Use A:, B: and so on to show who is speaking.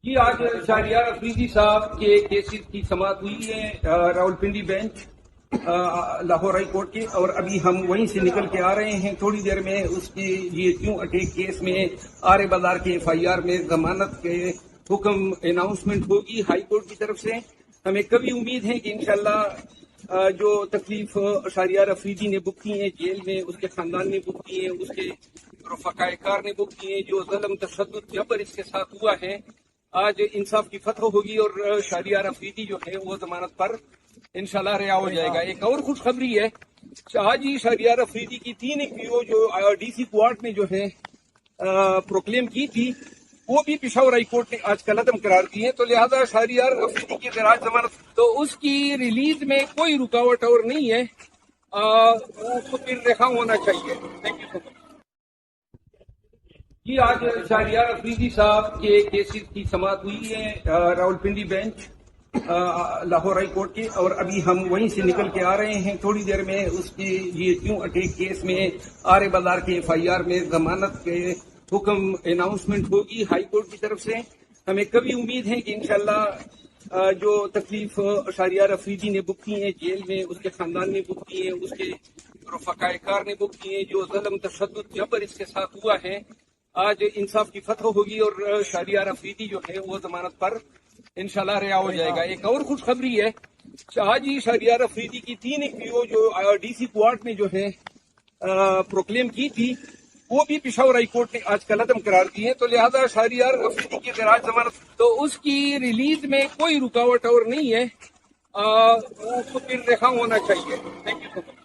A: جی آج شہریار افریدی صاحب کے کیسز کی سماعت ہوئی ہے Rawalpindi bench Lahore high court کے، اور ابھی ہم وہیں سے نکل کے آ رہے ہیں۔ تھوڑی دیر میں اس کی یہ کیوں اٹیک کیس میں آرے بازار کے FIR میں ضمانت کے حکم اناؤنسمنٹ ہوگی ہائی کورٹ کی طرف سے۔ ہمیں کبھی امید ہے کہ انشاءاللہ جو تکلیف شہریار افریدی نے بک کی ہے جیل میں، اس کے خاندان نے بک کی ہے، اس کے رفقائے کار نے بک کی ہے، جو ظلم تشدد جبر اس کے ساتھ ہوا ہے، آج انصاف کی فتح ہوگی اور شہریار افریدی جو ہے وہ ضمانت پر انشاءاللہ رہا ہو جائے گا۔ ایک اور خوشخبری ہے، آج ہی شہریار افریدی کی 3 PO جو DC کوارٹ نے جو ہے پروکلیم کی تھی، وہ بھی پشاور ہائی کورٹ نے آج کل عدم قرار دی ہے۔ تو لہذا شہریار افریدی کی خراج ضمانت تو اس کی ریلیز میں کوئی رکاوٹ اور نہیں ہے، اس کو پھر رہا ہونا چاہیے۔ تھینک یو سو مچ۔ جی آج شہریار افریدی صاحب کے کیسز کی سماعت ہوئی ہے Rawalpindi bench Lahore high court کے، اور ابھی ہم وہیں سے نکل کے آ رہے ہیں۔ تھوڑی دیر میں اس کی یہ کیوں اٹیک کیس میں آرے بازار کے FIR میں ضمانت کے حکم اناؤنسمنٹ ہوگی ہائی کورٹ کی طرف سے۔ ہمیں کبھی امید ہے کہ انشاءاللہ جو تکلیف شہریار افریدی نے بک کی ہے جیل میں، اس کے خاندان نے بک کی ہے، اس کے رفقائے کار نے بک کی ہے، جو ظلم تشدد جبر اس کے ساتھ ہوا ہے، آج انصاف کی فتح ہوگی اور شہریار افریدی جو ہے وہ ضمانت پر انشاءاللہ رہا ہو جائے گا۔ ایک اور خوشخبری ہے، آج ہی شہریار افریدی کی 3 PO جو DC کوارٹ نے جو ہے پروکلیم کی تھی، وہ بھی پشاور ہائی کورٹ نے آج کل عدم قرار دی ہے۔ تو لہذا شہریار افریدی کی خراج ضمانت تو اس کی ریلیز میں کوئی رکاوٹ اور نہیں ہے، اس کو پھر رہا ہونا چاہیے۔ Thank you so much.